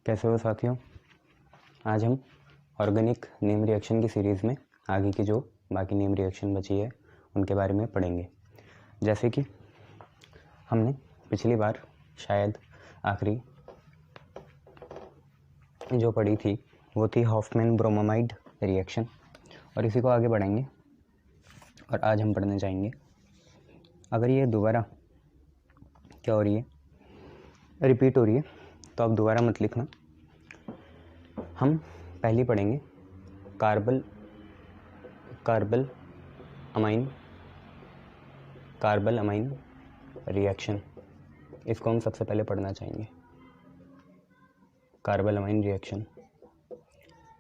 कैसे हो साथियों। आज हम ऑर्गेनिक नेम रिएक्शन की सीरीज़ में आगे की जो बाकी नेम रिएक्शन बची है उनके बारे में पढ़ेंगे। जैसे कि हमने पिछली बार शायद आखिरी जो पढ़ी थी वो थी हॉफमैन ब्रोमामाइड रिएक्शन, और इसी को आगे बढ़ाएंगे। और आज हम पढ़ने जाएंगे, अगर ये दोबारा क्या हो रही है, रिपीट हो रही है, तो आप दोबारा मत लिखना। हम पहली पढ़ेंगे कार्बल अमाइन रिएक्शन। इसको हम सबसे पहले पढ़ना चाहेंगे। Carpal amine reaction.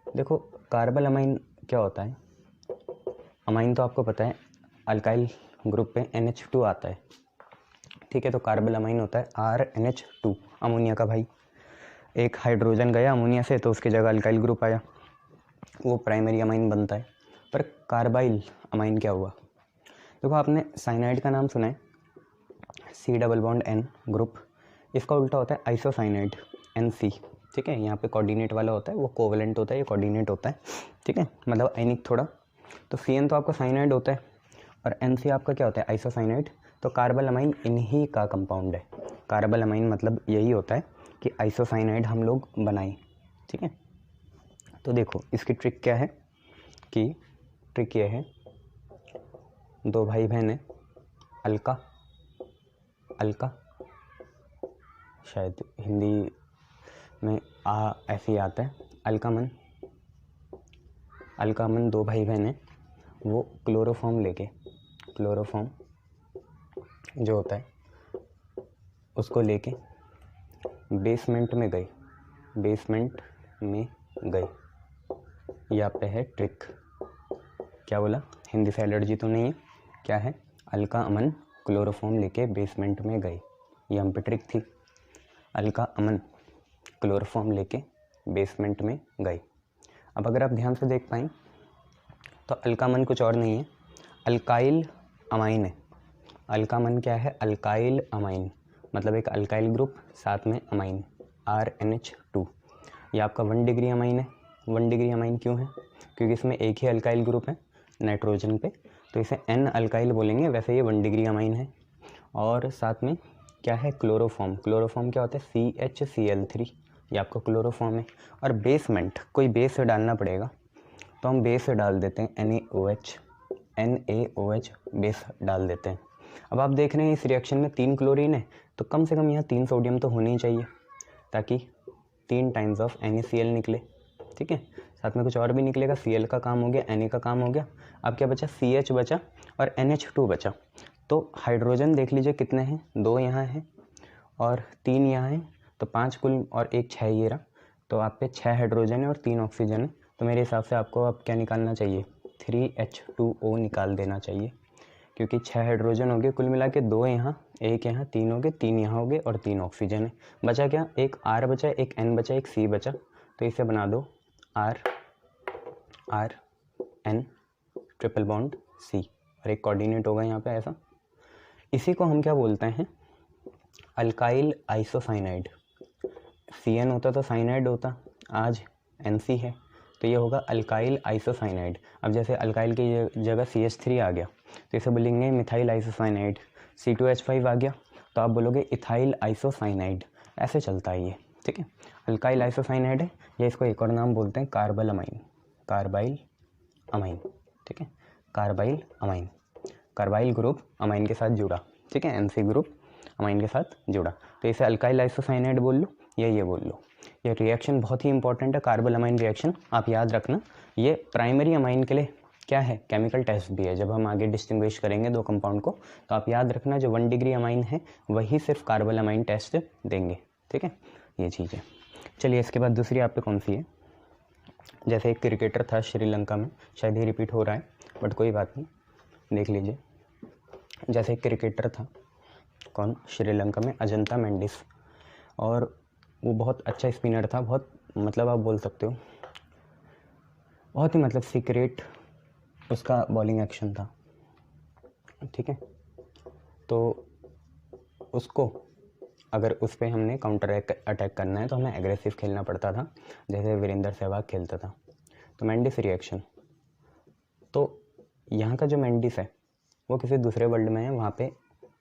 देखो कार्बल अमाइन क्या होता है। अमाइन तो आपको पता है, अल्काइल ग्रुप पे NH2 आता है, ठीक है। तो कार्बल अमाइन होता है RNH2, अमोनिया का भाई। एक हाइड्रोजन गया अमोनिया से तो उसकी जगह अल्काइल ग्रुप आया, वो प्राइमरी अमाइन बनता है। पर कार्बाइल अमाइन क्या हुआ। देखो आपने साइनाइड का नाम सुना है, C+N ग्रुप। इसका उल्टा होता है आइसोसाइनाइड, NC, ठीक है। यहाँ पे कोऑर्डिनेट वाला होता है, वो कोवेलेंट होता है, ये कोऑर्डिनेट होता है, ठीक है, मतलब आयनिक थोड़ा। तो CN तो आपका साइनाइड होता है और NC आपका क्या होता है, आइसोसाइनाइड। तो कार्बल अमाइन इन्हीं का कंपाउंड है। कार्बल अमाइन मतलब यही होता है कि आइसोसाइनाइड हम लोग बनाएं, ठीक है। तो देखो इसकी ट्रिक क्या है, कि ट्रिक ये है, दो भाई बहन है, अल्का शायद हिंदी में ऐसे ही आता है, अल्कामन दो भाई बहन है, वो क्लोरोफॉर्म जो होता है उसको लेके बेसमेंट में गए। यहाँ पे है ट्रिक। क्या बोला, हिंदी से एलर्जी तो नहीं है, क्या है, अल्का अमन क्लोरोफॉर्म लेके बेसमेंट में गए, ये हम पे ट्रिक थी। अल्का अमन क्लोरोफॉर्म लेके बेसमेंट में गए। अब अगर आप ध्यान से देख पाएँ तो अल्कामन कुछ और नहीं है, अल्काइल अमाइन है। अल्कामन क्या है, अल्काइल अमाइन, मतलब एक अल्काइल ग्रुप साथ में अमाइन, RNH2। ये आपका 1 डिग्री अमाइन है। 1 डिग्री अमाइन क्यों है, क्योंकि इसमें एक ही अल्काइल ग्रुप है नाइट्रोजन पे, तो इसे N अल्काइल बोलेंगे। वैसे ये 1 डिग्री अमाइन है। और साथ में क्या है, क्लोरोफॉर्म क्या होता है, CHCl3, ये आपका क्लोरोफॉर्म है। और बेसमेंट, कोई बेस डालना पड़ेगा, तो हम बेस डाल देते हैं NaOH बेस डाल देते हैं। अब आप देख रहे हैं इस रिएक्शन में 3 क्लोरीन है, तो कम से कम यहाँ 3 सोडियम तो होने ही चाहिए, ताकि 3 टाइम्स ऑफ NaCl निकले, ठीक है। साथ में कुछ और भी निकलेगा, Cl का काम हो गया, Na का काम हो गया। अब क्या बचा, CH बचा और NH2 बचा। तो हाइड्रोजन देख लीजिए कितने हैं, 2 यहाँ हैं और 3 यहाँ हैं, तो 5 कुल, और 1 6 ये रहा। तो आप पे 6 हाइड्रोजन है और 3 ऑक्सीजन है। तो मेरे हिसाब से आपको अब क्या निकालना चाहिए, 3H2O निकाल देना चाहिए, क्योंकि 6 हाइड्रोजन हो गए कुल मिला के, 2 यहाँ, 1 यहाँ, 3 हो गए, 3 यहाँ हो गए और 3 ऑक्सीजन है। बचा क्या, एक R बचा, एक N बचा, एक C बचा। तो इसे बना दो R N triple bond C, और एक कोऑर्डिनेट होगा यहाँ पे ऐसा। इसी को हम क्या बोलते हैं, अल्काइल आइसोसाइनाइड। CN होता तो साइनाइड होता, आज NC है, तो ये होगा अल्काइल आइसोसाइनाइड। अब जैसे अल्काइल की जगह CH3 आ गया, तो इसे बोलेंगे मिथाइल आइसोसाइनाइड। C2H5 आ गया, तो आप बोलोगे इथाइल आइसोसाइनाइड। ऐसे चलता है ये, ठीक है। अल्काइल आइसोसाइनाइड है, या इसको एक और नाम बोलते हैं कार्बाइल अमाइन, ठीक है। कार्बाइल ग्रुप अमाइन के साथ जुड़ा, ठीक है, NC ग्रुप अमाइन के साथ जुड़ा, तो इसे अल्काइल आइसोसाइनाइड बोल लो या ये बोल लो। ये रिएक्शन बहुत ही इंपॉर्टेंट है, कार्बल अमाइन रिएक्शन, आप याद रखना। ये प्राइमरी अमाइन के लिए क्या है, केमिकल टेस्ट भी है। जब हम आगे डिस्टिंग्विश करेंगे दो कंपाउंड को, तो आप याद रखना जो 1 डिग्री अमाइन है वही सिर्फ कार्बल अमाइन टेस्ट देंगे, ठीक है, ये चीज़ है। चलिए इसके बाद दूसरी आप पे कौन सी है, जैसे एक क्रिकेटर था श्रीलंका में, शायद ही रिपीट हो रहा है बट कोई बात नहीं, देख लीजिए। जैसे एक क्रिकेटर था, कौन, श्रीलंका में, अजंता मेंडिस, और वो बहुत अच्छा स्पिनर था, बहुत मतलब आप बोल सकते हो बहुत ही मतलब सीक्रेट उसका बॉलिंग एक्शन था, ठीक है। तो उसको अगर उस पर हमने काउंटर अटैक करना है तो हमें एग्रेसिव खेलना पड़ता था, जैसे वीरेंद्र सहवाग खेलता था। तो मेंडिस रिएक्शन, तो यहाँ का जो मेंडिस है वो किसी दूसरे वर्ल्ड में है, वहाँ पे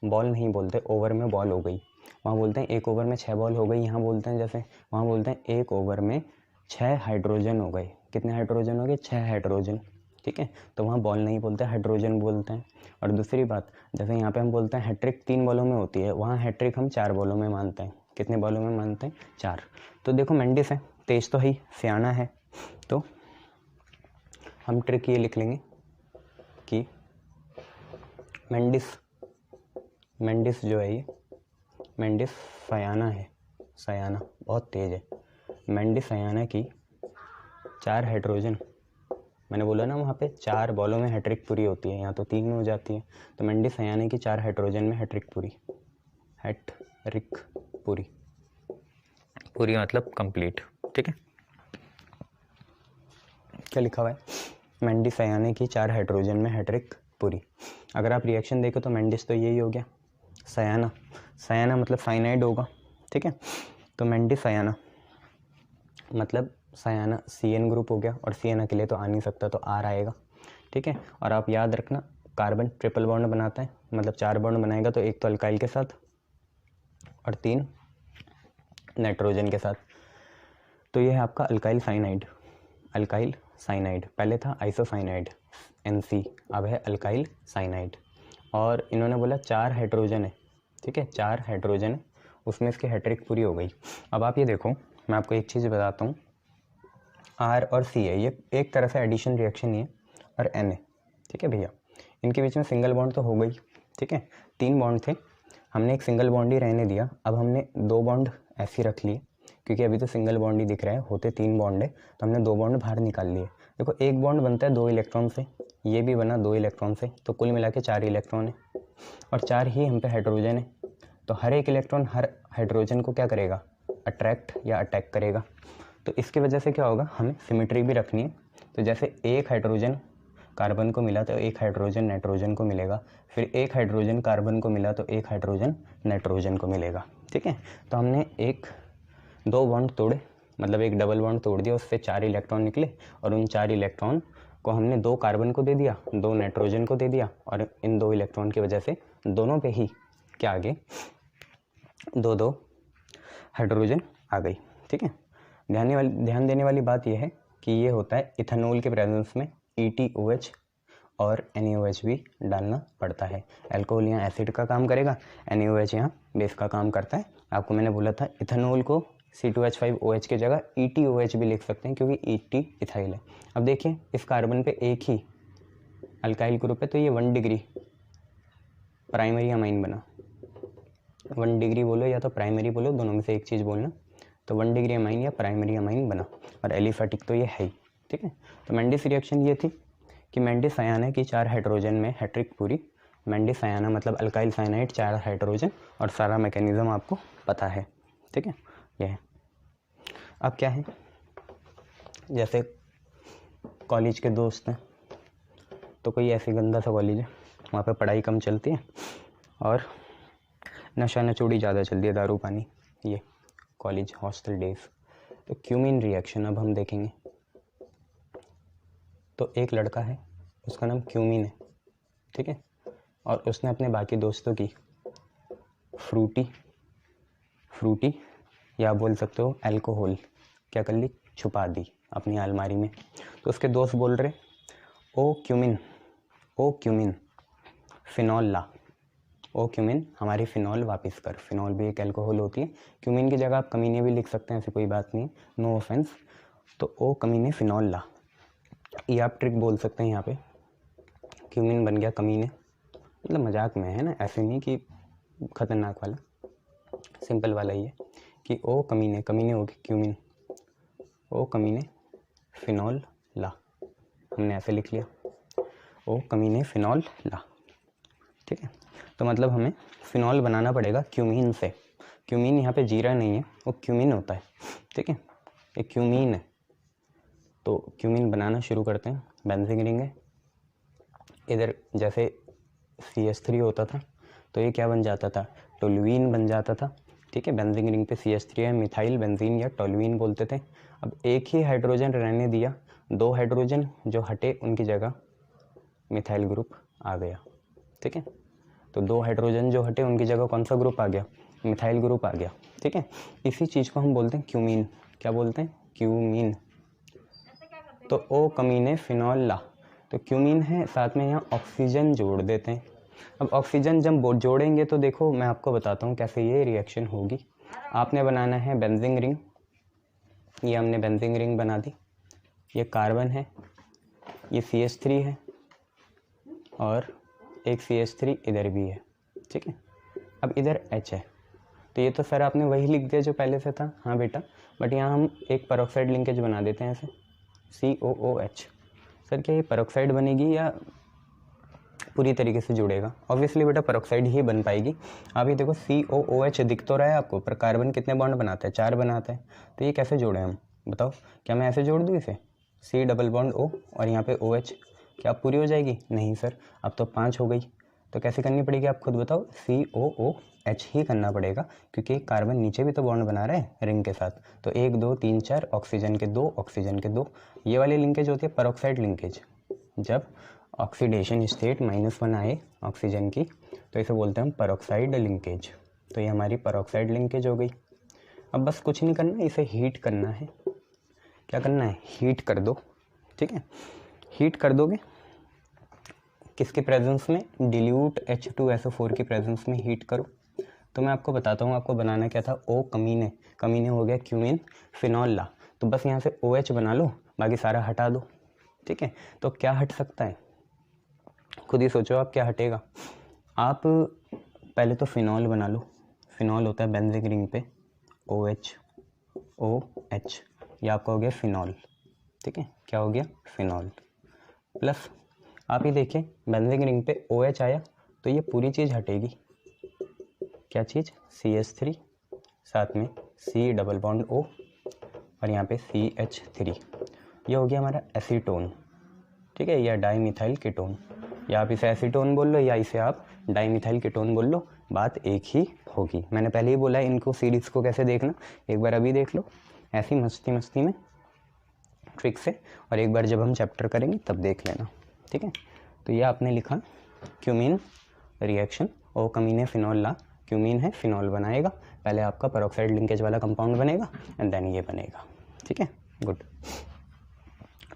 बॉल नहीं बोलते, ओवर में बॉल हो गई, वहाँ बोलते हैं एक ओवर में 6 बॉल हो गई। यहाँ बोलते हैं जैसे वहाँ बोलते हैं एक ओवर में 6 हाइड्रोजन हो गए। कितने हाइड्रोजन हो गए? 6 हाइड्रोजन, ठीक है। तो वहाँ बॉल नहीं बोलते, हाइड्रोजन बोलते हैं। और दूसरी बात, जैसे यहाँ पे हम बोलते हैं हैट्रिक 3 बॉलों में होती है, वहाँ हैट्रिक हम 4 बॉलों में मानते हैं। कितने बॉलों में मानते हैं? 4। तो देखो मेंडिस है, तेज तो है, सियाना है, तो हम ट्रिक ये लिख लेंगे कि मेंडिस जो है ये मेंडिस सयाना है, सयाना बहुत तेज है। मेंडिस सयाना की 4 हाइड्रोजन, मैंने बोला ना वहाँ पे 4 बॉलों में हैट्रिक पूरी होती है, यहाँ तो 3 में हो जाती है। तो मेंडिस सयाना की 4 हाइड्रोजन में हैट्रिक पूरी, हैट्रिक पूरी, पूरी मतलब कंप्लीट, ठीक है। क्या लिखा हुआ है? मेंडिस सयाना की 4 हाइड्रोजन में हैट्रिक पूरी। अगर आप रिएक्शन देखो तो मेंडिस तो यही हो गया, सयाना, सयाना मतलब साइनाइड होगा, ठीक है। तो मेंडिस सयाना मतलब सयाना CN ग्रुप हो गया, और CN अकेले तो आ नहीं सकता, तो R आएगा, ठीक है। और आप याद रखना, कार्बन ट्रिपल बॉन्ड बनाता है, मतलब 4 बॉन्ड बनाएगा, तो एक तो अल्काइल के साथ और 3 नाइट्रोजन के साथ। तो ये है आपका अल्काइल साइनाइड, अल्काइल साइनाइड। पहले था आइसोसाइनाइड NC, अब है अल्काइल साइनाइड। और इन्होंने बोला 4 हाइड्रोजन है, ठीक है, 4 हाइड्रोजन है, उसमें इसकी हैट्रिक पूरी हो गई। अब आप ये देखो, मैं आपको एक चीज़ बताता हूँ, R और C है, ये एक तरह से एडिशन रिएक्शन ही है, और N है, ठीक है भैया। इनके बीच में सिंगल बॉन्ड तो हो गई, ठीक है, 3 बॉन्ड थे, हमने एक सिंगल बॉन्ड ही रहने दिया। अब हमने 2 बॉन्ड ऐसे रख लिए, क्योंकि अभी तो सिंगल बॉन्ड ही दिख रहा है, होते 3 बॉन्ड है, तो हमने 2 बॉन्ड बाहर निकाल लिए। देखो एक बॉन्ड बनता है 2 इलेक्ट्रॉन से, ये भी बना 2 इलेक्ट्रॉन से, तो कुल मिला के 4 इलेक्ट्रॉन है, और 4 ही हम पे हाइड्रोजन है। तो हर एक इलेक्ट्रॉन हर हाइड्रोजन को क्या करेगा? अट्रैक्ट या अटैक करेगा। तो इसकी वजह से क्या होगा, हमें सिमेट्री भी रखनी है। तो जैसे एक हाइड्रोजन कार्बन को मिला तो एक हाइड्रोजन नाइट्रोजन को मिलेगा, फिर एक हाइड्रोजन कार्बन को मिला तो एक हाइड्रोजन नाइट्रोजन को मिलेगा, ठीक है। तो हमने 2 बॉन्ड तोड़े, मतलब एक डबल बॉन्ड तोड़ दिया, उससे 4 इलेक्ट्रॉन निकले, और उन 4 इलेक्ट्रॉन को हमने 2 कार्बन को दे दिया, 2 नाइट्रोजन को दे दिया, और इन 2 इलेक्ट्रॉन की वजह से दोनों पे ही क्या आ गए? 2 हाइड्रोजन आ गई, ठीक है। ध्यान देने वाली बात यह है कि ये होता है इथेनॉल के प्रेजेंस में ETOH और NaOH भी डालना पड़ता है। अल्कोहल यहाँ एसिड का काम करेगा, NaOH यहाँ बेस का काम करता है। आपको मैंने बोला था इथेनॉल को C2H5OH की जगह ETOH भी लिख सकते हैं, क्योंकि ET इथाइल है। अब देखिए इस कार्बन पे एक ही अल्काइल ग्रुप है, तो ये 1 डिग्री प्राइमरी अमाइन बना। 1 डिग्री बोलो या तो प्राइमरी बोलो, दोनों में से एक चीज़ बोलना। तो 1 डिग्री अमाइन या प्राइमरी अमाइन बना, और एलिफेटिक तो ये है ही, ठीक है। तो मेंडिस रिएक्शन ये थी कि मेंडिस सयाना की 4 हाइड्रोजन में हैट्रिक पूरी। मेंडिस सयाना मतलब अल्काइल साइनाइड, 4 हाइड्रोजन, और सारा मैकेनिज्म आपको पता है, ठीक है। ये है। अब क्या है, जैसे कॉलेज के दोस्त हैं, तो कोई ऐसी गंदा सा कॉलेज है, वहाँ पे पढ़ाई कम चलती है और नशा नचोड़ी ज़्यादा चलती है, दारू पानी, ये कॉलेज हॉस्टल डेज। तो क्यूमीन रिएक्शन अब हम देखेंगे। तो एक लड़का है, उसका नाम क्यूमीन है, ठीक है, और उसने अपने बाकी दोस्तों की फ्रूटी या बोल सकते हो अल्कोहल क्या कर ली? छुपा दी अपनी अलमारी में। तो उसके दोस्त बोल रहे ओ क्यूमिन फिनॉल ला, ओ क्यूमिन हमारी फिनॉल वापस कर। फिनॉल भी एक अल्कोहल होती है, क्यूमिन की जगह आप कमीने भी लिख सकते हैं, ऐसी कोई बात नहीं, नो ऑफेंस। तो ओ कमीने फिनॉल ला, ये आप ट्रिक बोल सकते हैं। यहाँ पे क्यूमिन बन गया कमीने, मतलब मजाक में है ना, ऐसे नहीं कि खतरनाक वाला, सिंपल वाला ही है कि ओ कमीने, कमीने हो गए क्यूमिन, ओ कमीने फिनॉल ला, हमने ऐसे लिख लिया, ओ कमीने फिनॉल ला, ठीक है। तो मतलब हमें फिनॉल बनाना पड़ेगा क्यूमीन से। क्यूमीन यहाँ पे जीरा नहीं है, वो क्यूमीन होता है, ठीक है, ये क्यूमीन है। तो क्यूमीन बनाना शुरू करते हैं। बेंजीन रिंग है, इधर जैसे CH3 होता था, तो ये क्या बन जाता था? टोल्यूइन बन जाता था, ठीक है। बेंजीन रिंग पे CH3 है, मिथाइल बेंजीन या टोल्यूइन बोलते थे। अब एक ही हाइड्रोजन रहने दिया, 2 हाइड्रोजन जो हटे उनकी जगह मिथाइल ग्रुप आ गया। ठीक है, तो 2 हाइड्रोजन जो हटे उनकी जगह कौन सा ग्रुप आ गया? मिथाइल ग्रुप आ गया। ठीक है, इसी चीज़ को हम बोलते हैं क्यूमीन। क्या बोलते हैं? क्यूमीन। तो ओ कमीने फिनॉल ला, तो क्यूमीन है, साथ में यहाँ ऑक्सीजन जोड़ देते हैं। अब ऑक्सीजन जब जोड़ेंगे तो देखो मैं आपको बताता हूँ कैसे ये रिएक्शन होगी। आपने बनाना है बेंजीन रिंग, ये हमने बेंजीन रिंग बना दी। ये कार्बन है, ये CH3 है और एक CH3 इधर भी है। ठीक है, अब इधर H है, तो ये तो सर आपने वही लिख दिया जो पहले से था। हाँ बेटा, बट यहाँ हम एक पेरोक्साइड लिंकेज बना देते हैं ऐसे, COOH। सर क्या ये पेरोक्साइड बनेगी या पूरी तरीके से जुड़ेगा? ऑब्वियसली बेटा पेरोक्साइड ही बन पाएगी। आप ये देखो COOH दिख तो रहा है आपको, पर कार्बन कितने बॉन्ड बनाता है? 4 बनाता है। तो ये कैसे जोड़े हम? बताओ, क्या मैं ऐसे जोड़ दूँ इसे? C डबल बॉन्ड O और यहाँ पे OH, क्या पूरी हो जाएगी? नहीं सर, अब तो 5 हो गई। तो कैसे करनी पड़ेगी आप खुद बताओ? COOH ही करना पड़ेगा, क्योंकि कार्बन नीचे भी तो बॉन्ड बना रहे हैं रिंग के साथ। तो 1 2 3 4 ऑक्सीजन के 2, ऑक्सीजन के 2। ये वाली लिंकेज होती है पेरोक्साइड लिंकेज। जब ऑक्सीडेशन स्टेट -1 आए ऑक्सीजन की, तो इसे बोलते हैं हम पेरोक्साइड लिंकेज। तो ये हमारी पेरोक्साइड लिंकेज हो गई। अब बस कुछ नहीं करना, इसे हीट करना है। क्या करना है? हीट कर दो। ठीक है, हीट कर दोगे किसके प्रेजेंस में? डिल्यूट H2SO4 की प्रेजेंस में हीट करो। तो मैं आपको बताता हूँ आपको बनाना क्या था। O कमीने, कमीने हो गया क्यूमीन, फिनॉल ला, तो बस यहाँ से OH बना लो, बाकी सारा हटा दो। ठीक है, तो क्या हट सकता है? खुद ही सोचो आप क्या हटेगा। आप पहले तो फिनॉल बना लो। फिनॉल होता है बेंजीन रिंग पे OH, OH, ये आपका हो गया फिनॉल। ठीक है, क्या हो गया? फिनॉल। प्लस आप ही देखिए बेंजीन रिंग पे OH आया तो ये पूरी चीज़ हटेगी। क्या चीज़? CH3, साथ में C डबल बॉन्ड O और यहाँ पे CH3, ये हो गया हमारा एसीटोन। ठीक है, या डाईमिथाइल कीटोन, या आप इसे एसीटोन बोल लो या इसे आप डाईमिथाइल कीटोन बोल लो, बात एक ही होगी। मैंने पहले ही बोला है इनको सीरीज़ को कैसे देखना, एक बार अभी देख लो ऐसी मस्ती मस्ती में ट्रिक से, और एक बार जब हम चैप्टर करेंगे तब देख लेना। ठीक है, तो ये आपने लिखा क्यूमीन रिएक्शन, ओ कमीने फिनॉल ला, क्यूमीन है फिनॉल बनाएगा, पहले आपका पेरोक्साइड लिंकेज वाला कंपाउंड बनेगा एंड देन ये बनेगा। ठीक है, गुड।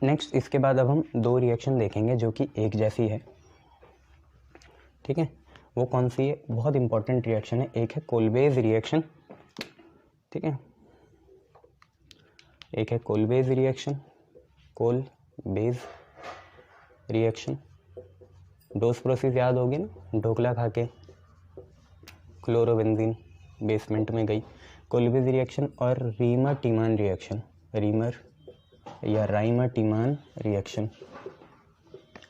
नेक्स्ट इसके बाद अब हम 2 रिएक्शन देखेंगे जो कि एक जैसी है। ठीक है, वो कौन सी है? बहुत इंपॉर्टेंट रिएक्शन है। एक है कोलबेज रिएक्शन, ठीक है, एक है कोलबेज रिएक्शन, कोलबेज रिएक्शन। डोज प्रोसेस याद होगी ना, ढोकला खा के क्लोरोबेंजीन बेसमेंट में गई। कोलबेज रिएक्शन और रीमर टीमान रिएक्शन, रीमर या राइमर टीमान रिएक्शन,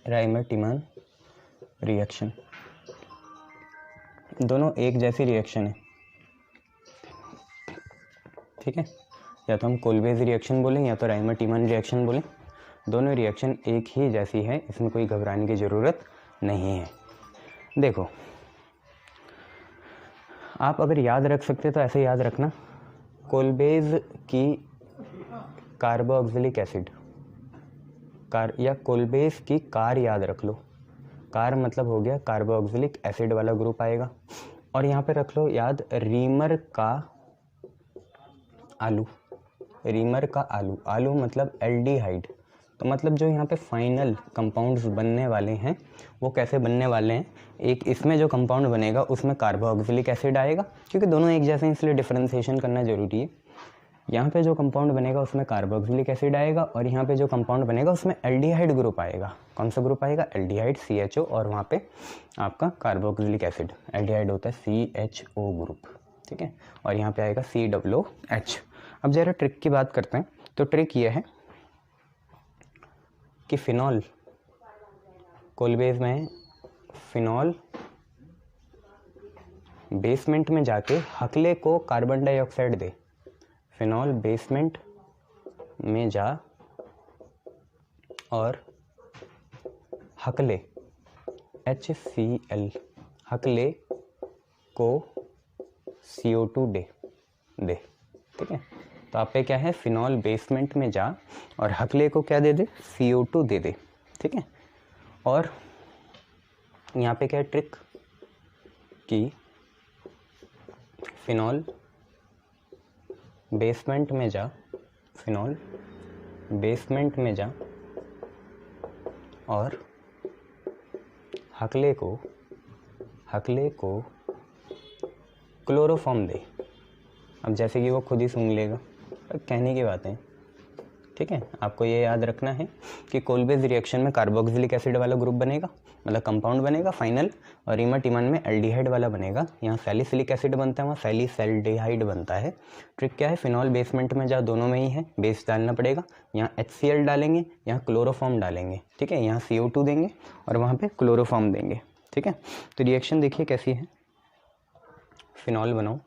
राइमर टीमान रिएक्शन, दोनों एक जैसी रिएक्शन है। ठीक है, या तो हम कोलबेज रिएक्शन बोलें या तो राइमर टीमान रिएक्शन बोलें, दोनों रिएक्शन एक ही जैसी है, इसमें कोई घबराने की ज़रूरत नहीं है। देखो आप अगर याद रख सकते तो ऐसे याद रखना, कोलबेज की कार्बोक्सिलिक एसिड या कोलबेज की कार याद रख लो। कार मतलब हो गया कार्बोक्सिलिक एसिड वाला ग्रुप आएगा। और यहाँ पे रख लो याद रीमर का आलू, रीमर का आलू, आलू मतलब एल्डिहाइड। तो मतलब जो यहाँ पे फाइनल कंपाउंड्स बनने वाले हैं वो कैसे बनने वाले हैं? एक इसमें जो कंपाउंड बनेगा उसमें कार्बोक्सिलिक एसिड आएगा, क्योंकि दोनों एक जैसे हैं इसलिए डिफरेंशिएशन करना जरूरी है। यहाँ पे जो कंपाउंड बनेगा उसमें कार्बोक्सिलिक एसिड आएगा और यहाँ पे जो कंपाउंड बनेगा उसमें एल्डिहाइड ग्रुप आएगा। कौन सा ग्रुप आएगा? एल्डिहाइड, CHO, और वहाँ पे आपका कार्बोक्सिलिक एसिड, एल्डिहाइड होता है CHO ग्रुप। ठीक है, और यहाँ पे आएगा COOH। अब जरा ट्रिक की बात करते हैं। तो ट्रिक ये है कि फिनॉल, कोलबेज में फिनॉल बेसमेंट में जाके हकले को कार्बन डाइऑक्साइड दे। फिनॉल बेसमेंट में जा और हकले HCl, हकले को CO2 दे। दे। ठीक है, तो आप पे क्या है, फिनॉल बेसमेंट में जा और हकले को क्या दे दे, CO2 दे दे। ठीक है, और यहाँ पे क्या है ट्रिक कि फिनॉल बेसमेंट में जा, फिनॉल बेसमेंट में जा और हकले को क्लोरोफॉर्म दे। अब जैसे कि वो खुद ही सूंघ लेगा, कहने की बात है। ठीक है, आपको ये याद रखना है कि कोलबेज रिएक्शन में कार्बोक्सिलिक एसिड वाला ग्रुप बनेगा, मतलब कंपाउंड बनेगा फाइनल, और ईमाटिमन में एल्डिहाइड वाला बनेगा। यहाँ सैलिसिलिक एसिड बनता है, वहाँ सैलिसैल्डिहाइड बनता है। ट्रिक क्या है, फिनॉल बेसमेंट में जा, दोनों में ही है, बेस डालना पड़ेगा। यहाँ HCl डालेंगे, यहाँ क्लोरोफॉर्म डालेंगे। ठीक है, यहाँ CO2 देंगे और वहाँ पे क्लोरोफॉर्म देंगे। ठीक है, तो रिएक्शन देखिए कैसी है, फिनॉल बनाओ,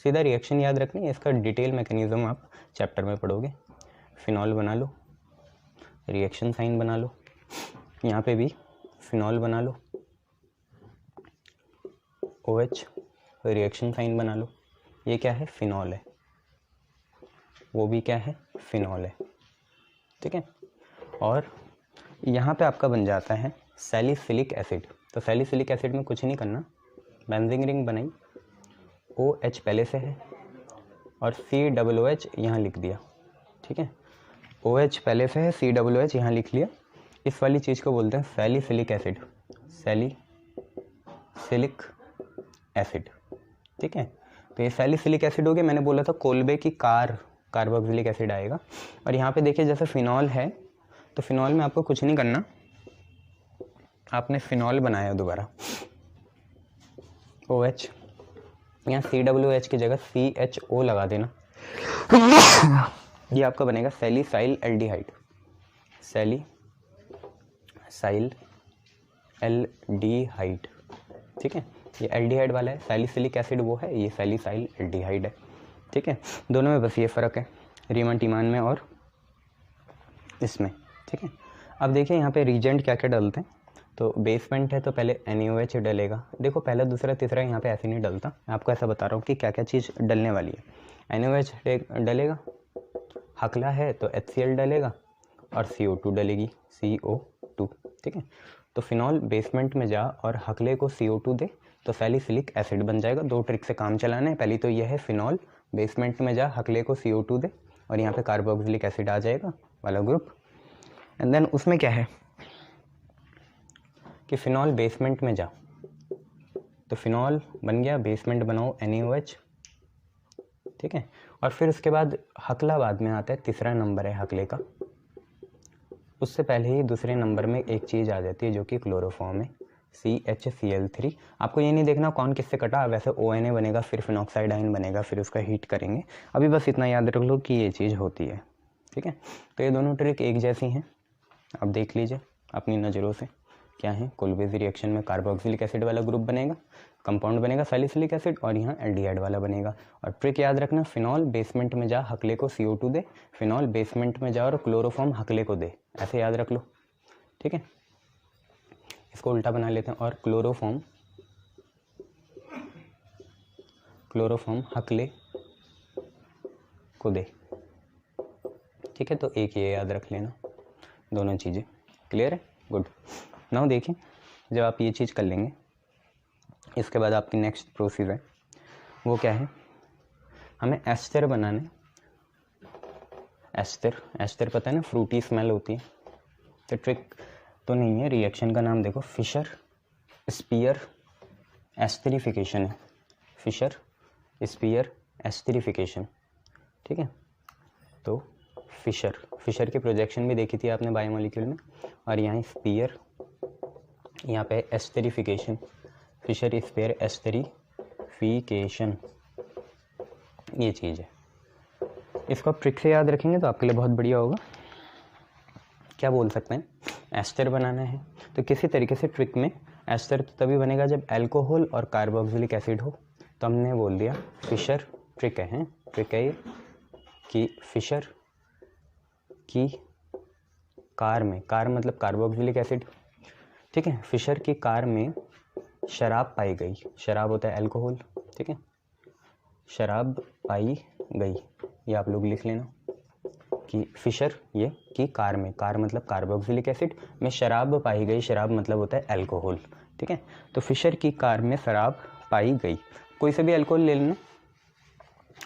सीधा रिएक्शन याद रखनी है, इसका डिटेल मैकेनिज्म आप चैप्टर में पढ़ोगे। फिनॉल बना लो, रिएक्शन साइन बना लो, यहाँ पे भी फिनॉल बना लो, OH रिएक्शन साइन बना लो। ये क्या है, फिनॉल है, वो भी क्या है, फिनॉल है। ठीक है, और यहाँ पे आपका बन जाता है सैलिसिलिक एसिड। तो सैलिसिलिक एसिड में कुछ नहीं करना, बेंजीन रिंग बनाई, OH पहले से है और COOH यहाँ लिख दिया। ठीक है, OH पहले से है, COOH यहाँ लिख लिया। इस वाली चीज़ को बोलते हैं सैलिसिलिक एसिड, सैलिसिलिक एसिड। ठीक है, तो ये सैलिसिलिक एसिड हो गया। मैंने बोला था कोलबे की कार्बोक्सिलिक एसिड आएगा। और यहाँ पे देखिए जैसे फिनॉल है, तो फिनॉल में आपको कुछ नहीं करना, आपने फिनॉल बनाया दोबारा, OH, यहाँ COOH की जगह CHO लगा देना, ये आपका बनेगा सैलिसाइल एल्डिहाइड, सैलिसाइल एल्डिहाइड। ठीक है, ये एल्डिहाइड वाला है, सैलिसिलिक एसिड वो है, ये सैलिसाइल एल्डिहाइड है। ठीक है, दोनों में बस ये फ़र्क है, रीमन-टीमान में और इसमें। ठीक है, अब देखिए यहाँ पे रीजेंट क्या क्या डलते हैं। तो बेसमेंट है तो पहले NaOH डलेगा। देखो पहला दूसरा तीसरा यहाँ पे ऐसे नहीं डलता, मैं आपको ऐसा बता रहा हूँ कि क्या क्या चीज़ डलने वाली है। NaOH डलेगा, हकला है तो HCl डलेगा और CO2 डलेगी, CO2। ठीक है, तो फिनॉल बेसमेंट में जा और हकले को CO2 दे तो सैलिसिलिक एसिड बन जाएगा। दो ट्रिक से काम चलाना है, पहली तो यह है फिनॉल बेसमेंट में जा, हकले को CO2 दे और यहाँ पे कार्बोक्सिलिक एसिड आ जाएगा वाला ग्रुप। एंड देन उसमें क्या है कि फिनॉल बेसमेंट में जा, तो फिनॉल बन गया, बेसमेंट बनाओ NaOH। ठीक है, और फिर उसके बाद हकला बाद में आता है, तीसरा नंबर है हकले का। उससे पहले ही दूसरे नंबर में एक चीज़ आ जाती है जो कि क्लोरोफॉर्म है, CHCl3। आपको ये नहीं देखना कौन किससे कटा, वैसे ONA बनेगा, फिर फिनॉक्साइड आयन बनेगा, फिर उसका हीट करेंगे। अभी बस इतना याद रख लो कि ये चीज़ होती है। ठीक है, तो ये दोनों ट्रिक एक जैसी हैं, अब देख लीजिए अपनी नज़रों से क्या है। कोलबेज रिएक्शन में कार्बोक्सिलिक एसिड वाला ग्रुप बनेगा, कंपाउंड बनेगा सैलिसिलिक एसिड, और यहाँ एल्डिहाइड वाला बनेगा। और ट्रिक याद रखना, फिनॉल बेसमेंट में जा, हकले को CO2 दे, फिनॉल बेसमेंट में जा और क्लोरोफॉर्म हकले को दे, ऐसे याद रख लो। ठीक है, इसको उल्टा बना लेते हैं, और क्लोरोफॉर्म हकले को दे। ठीक है, तो एक ये याद रख लेना, दोनों चीज़ें क्लियर है, गुड। नाउ देखिए, जब आप ये चीज़ कर लेंगे, इसके बाद आपकी नेक्स्ट प्रोसेस है वो क्या है, हमें एस्टर बनाने। एस्टर पता है ना, फ्रूटी स्मेल होती है। तो ट्रिक तो नहीं है, रिएक्शन का नाम देखो, फिशर स्पीयर एस्टरिफिकेशन है, फिशर स्पीयर एस्टरिफिकेशन। ठीक है, तो फिशर की प्रोजेक्शन भी देखी थी आपने बायोमोलिक्यूल में, और यहाँ स्पीयर, यहाँ पे एस्टरिफिकेशन, फिशर स्पीयर एस्टरिफिकेशन, ये चीज़ है। इसको आप ट्रिक से याद रखेंगे तो आपके लिए बहुत बढ़िया होगा। क्या बोल सकते हैं, एस्टर बनाना है तो किसी तरीके से ट्रिक में एस्टर तो तभी बनेगा जब अल्कोहल और कार्बोक्सिलिक एसिड हो। तो हमने बोल दिया फिशर ट्रिक है ये कि फिशर की कार में, कार मतलब कार्बोक्सिलिक एसिड। ठीक है, फिशर की कार में शराब पाई गई, शराब होता है अल्कोहल। ठीक है, शराब पाई गई, ये आप लोग लिख लेना कि फिशर ये कि कार में, कार मतलब कार्बोक्सिलिक एसिड में शराब पाई गई, शराब मतलब होता है अल्कोहल, ठीक है। तो फिशर की कार में शराब पाई गई, कोई से भी अल्कोहल ले लेना,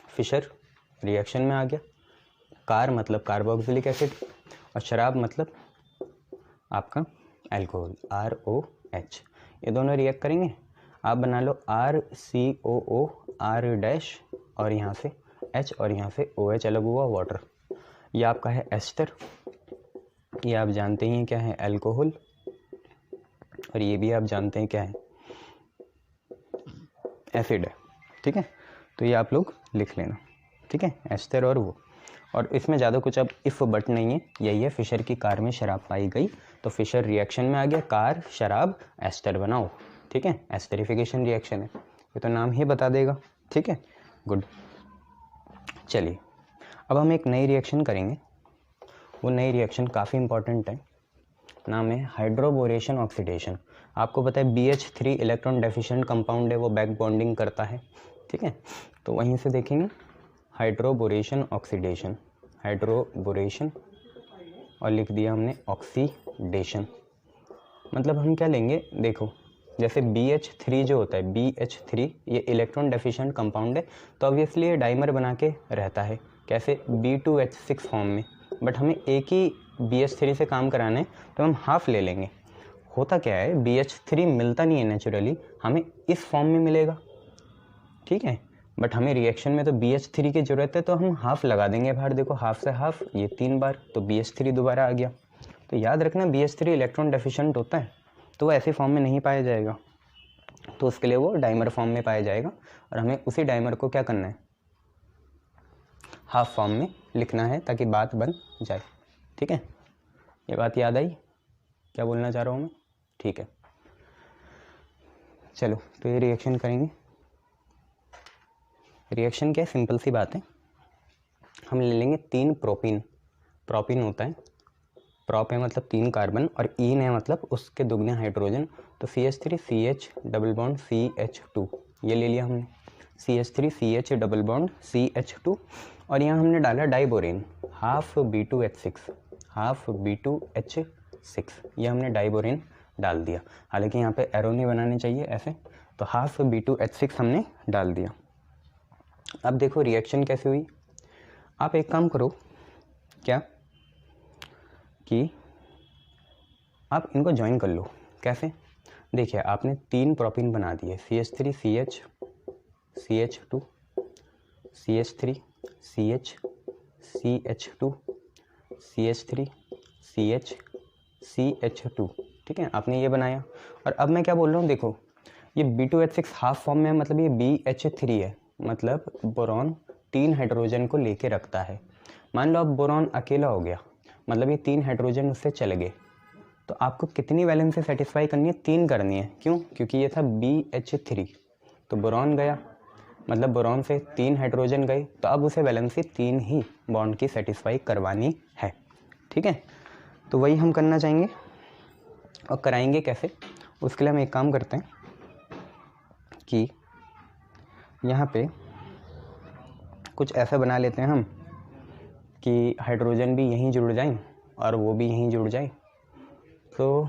फिशर रिएक्शन में आ गया, कार मतलब कार्बोक्सिलिक एसिड और शराब मतलब आपका अल्कोहल ROH, ये दोनों रिएक्ट करेंगे, आप बना लो RCOO R' और यहाँ से H और यहाँ से OH अलग हुआ वाटर, ये आपका है एस्टर, ये आप जानते ही हैं क्या है अल्कोहल, और ये भी आप जानते हैं क्या है एसिड है, ठीक है। तो ये आप लोग लिख लेना, ठीक है, एस्टर और वो, और इसमें ज़्यादा कुछ अब इफ़ बट नहीं है, यही है फिशर की कार में शराब पाई गई, तो फिशर रिएक्शन में आ गया, कार शराब एस्टर बनाओ, ठीक है, एस्टरिफिकेशन रिएक्शन है, ये तो नाम ही बता देगा, ठीक है, गुड। चलिए अब हम एक नई रिएक्शन करेंगे, वो नई रिएक्शन काफ़ी इंपॉर्टेंट है, नाम है हाइड्रोबोरेशन ऑक्सीडेशन। आपको पता है BH3 इलेक्ट्रॉन डेफिशिएंट कंपाउंड है, वो बैक बॉन्डिंग करता है, ठीक है। तो वहीं से देखेंगे हाइड्रोबोरेशन ऑक्सीडेशन, हाइड्रोबोरेशन और लिख दिया हमने ऑक्सीडेशन, मतलब हम क्या लेंगे, देखो जैसे BH3 जो होता है, BH3 ये इलेक्ट्रॉन डेफिशिएंट कंपाउंड है, तो ऑब्वियसली ये डाइमर बना के रहता है, कैसे B2H6 फॉर्म में, बट हमें एक ही BH3 से काम कराना है तो हम हाफ ले लेंगे। होता क्या है, BH3 मिलता नहीं है नेचुरली, हमें इस फॉर्म में मिलेगा, ठीक है, बट हमें रिएक्शन में तो BH3 की ज़रूरत है, तो हम हाफ लगा देंगे बाहर, देखो हाफ से हाफ ये 3 बार, तो BH3 दोबारा आ गया। तो याद रखना BH3 इलेक्ट्रॉन डेफिशिएंट होता है, तो वो ऐसी फॉर्म में नहीं पाया जाएगा, तो उसके लिए वो डाइमर फॉर्म में पाया जाएगा, और हमें उसी डाइमर को क्या करना है, हाफ फॉर्म में लिखना है ताकि बात बन जाए, ठीक है। ये बात याद आई क्या बोलना चाह रहा हूँ मैं, ठीक है। चलो तो ये रिएक्शन करेंगे, रिएक्शन क्या है, सिंपल सी बात है, हम ले लेंगे 3 प्रोपीन, प्रोपीन होता है, प्रॉप है मतलब 3 कार्बन और ईन है मतलब उसके दुगने हाइड्रोजन, तो CH3 CH double bond CH2, ये ले लिया हमने, CH3 CH double bond CH2, और यहाँ हमने डाला diborane half B2H6, half B2H6, ये हमने डाइबोरेन डाल दिया, हालांकि यहाँ पे एरो नहीं बनाने चाहिए ऐसे, तो हाफ B2H6 हमने डाल दिया। अब देखो रिएक्शन कैसे हुई, आप एक काम करो क्या कि आप इनको ज्वाइन कर लो, कैसे, देखिए आपने 3 प्रोपीन बना दिए, CH3 CH CH2 CH3 CH CH2 CH3 CH CH2, ठीक है, आपने ये बनाया, और अब मैं क्या बोल रहा हूँ, देखो ये B2H6 हाफ फॉर्म में है, मतलब ये BH3 है, मतलब बोरॉन 3 हाइड्रोजन को लेके रखता है, मान लो अब बोरॉन अकेला हो गया, मतलब ये 3 हाइड्रोजन उससे चले गए, तो आपको कितनी वैलेंसी सेटिस्फाई करनी है, 3 करनी है, क्यों, क्योंकि ये था BH3, तो बोरॉन गया, मतलब बोरॉन से 3 हाइड्रोजन गए, तो अब उसे वैलेंसी 3 ही बॉन्ड की सेटिस्फाई करवानी है, ठीक है। तो वही हम करना चाहेंगे, और कराएंगे कैसे, उसके लिए हम एक काम करते हैं कि यहाँ पे कुछ ऐसा बना लेते हैं हम कि हाइड्रोजन भी यहीं जुड़ जाएं और वो भी यहीं जुड़ जाए, तो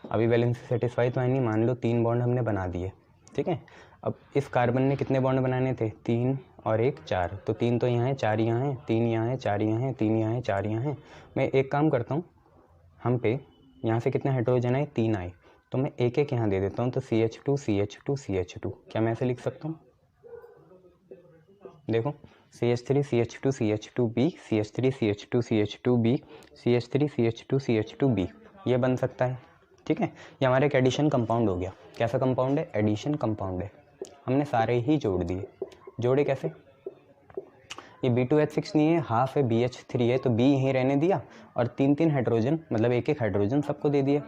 अभी वैलेंसी सेटिस्फाई तो है नहीं, मान लो 3 बॉन्ड हमने बना दिए, ठीक है। अब इस कार्बन ने कितने बॉन्ड बनाने थे, 3 और 1 4, तो 3 तो यहाँ है, 4 यहाँ है, 3 यहाँ है, 4 यहाँ है, 3 यहाँ है, 4 यहाँ है। मैं एक काम करता हूँ, हम पे यहाँ से कितने हाइड्रोजन आए, 3 आए, तो मैं एक एक यहाँ दे देता हूँ, तो CH2 CH2 CH2, क्या मैं ऐसे लिख सकता हूँ, देखो CH3 CH2 CH2B CH3 CH2 CH2B CH3 CH2 CH2B, ये बन सकता है, ठीक है। ये हमारे एक एडिशन कंपाउंड हो गया, कैसा कंपाउंड है, एडिशन कंपाउंड है, हमने सारे ही जोड़ दिए, जोड़े कैसे, ये B2H6 नहीं है, हाफ है BH3 है, तो B यहीं रहने दिया, और 3 हाइड्रोजन मतलब एक एक हाइड्रोजन सबको दे दिया।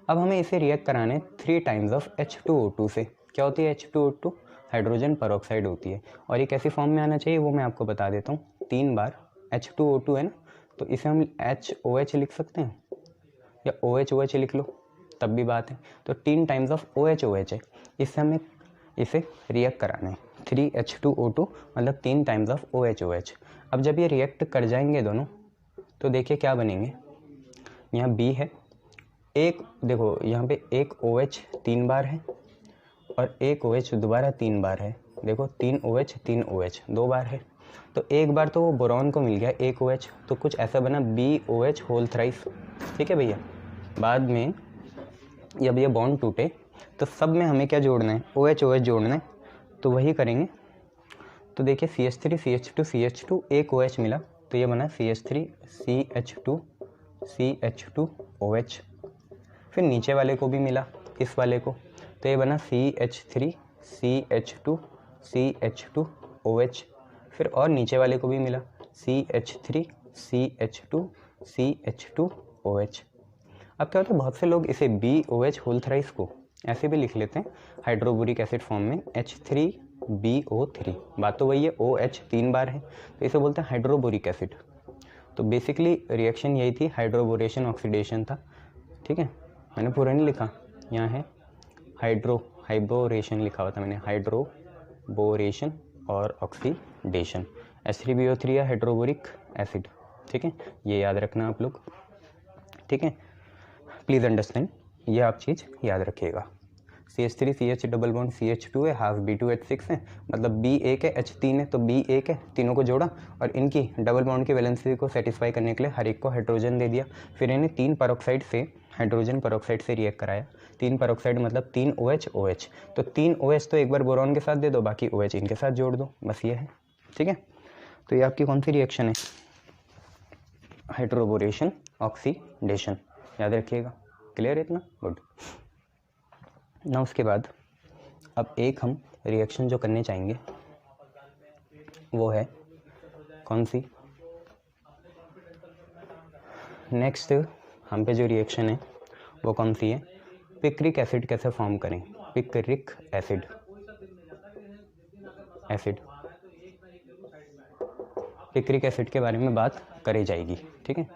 अब हमें इसे रिएक्ट कराने 3 टाइम्स ऑफ H2O2 से, क्या होती है H2O2, हाइड्रोजन परऑक्साइड होती है, और ये कैसी फॉर्म में आना चाहिए वो मैं आपको बता देता हूँ, 3 बार H2O2 है ना, तो इसे हम HOH लिख सकते हैं, या OH लिख लो तब भी बात है, तो 3 टाइम्स ऑफ OH है, इससे हमें इसे रिएक्ट कराना है 3H2O2 मतलब 3 टाइम्स ऑफ OH। अब जब ये रिएक्ट कर जाएंगे दोनों तो देखिए क्या बनेंगे। यहाँ B है, एक देखो यहाँ पे एक OH 3 बार है और एक OH दोबारा 3 बार है। देखो 3 OH 2 बार है, तो एक बार तो वो बोरॉन को मिल गया एक OH, तो कुछ ऐसा बना BOH होल थ्राइस। ठीक है भैया। बाद में जब ये बॉन्ड टूटे तो सब में हमें क्या जोड़ना है, OH जोड़ना है, तो वही करेंगे। तो देखिए CH3 CH2 CH2 एक OH मिला तो ये बना CH3 CH2 CH2 OH। फिर नीचे वाले को भी मिला इस वाले को, तो ये बना CH3 CH2 CH2 OH। फिर और नीचे वाले को भी मिला CH3 CH2 CH2 OH। अब क्या होता है, बहुत से लोग इसे BOH होल थ्राइस को ऐसे भी लिख लेते हैं हाइड्रोबोरिक एसिड फॉर्म में H3BO3। बात तो वही है, OH 3 बार है तो इसे बोलते हैं हाइड्रोबोरिक एसिड। तो बेसिकली रिएक्शन यही थी, हाइड्रोबोरेशन ऑक्सीडेशन था। ठीक है, मैंने पूरा नहीं लिखा, यहाँ है हाइड्रोबोरेशन लिखा हुआ था मैंने, हाइड्रोबोरेशन और ऑक्सीडेशन। H3BO3 है हाइड्रोबोरिक एसिड। ठीक है, ये याद रखना आप लोग। ठीक है, प्लीज़ अंडरस्टैंड, ये आप चीज़ याद रखिएगा। CH3 CH double bond CH2 है, हाफ B2H6 है, मतलब B एक है H 3 है तो B एक है, तीनों को जोड़ा और इनकी डबल बॉन्ड की वैलेंसी को सेटिस्फाई करने के लिए हर एक को हाइड्रोजन दे दिया। फिर इन्हें 3 पेरोक्साइड से हाइड्रोजन पेरोक्साइड से रिएक्ट कराया। 3 पेरोक्साइड मतलब 3 OH, तो 3 OH तो एक बार बोरॉन के साथ दे दो, बाकी OH इनके साथ जोड़ दो, बस ये है। ठीक है, तो ये आपकी कौन सी रिएक्शन है, हाइड्रोबोरेशन ऑक्सीडेशन, याद रखिएगा। क्लियर है इतना, गुड। ना उसके बाद अब एक हम रिएक्शन जो करने चाहेंगे वो है कौन सी, नेक्स्ट हम पे जो रिएक्शन है वो कौन सी है, पिक्रिक एसिड कैसे फॉर्म करें, पिक्रिक एसिड पिक्रिक एसिड के बारे में बात करी जाएगी। ठीक है,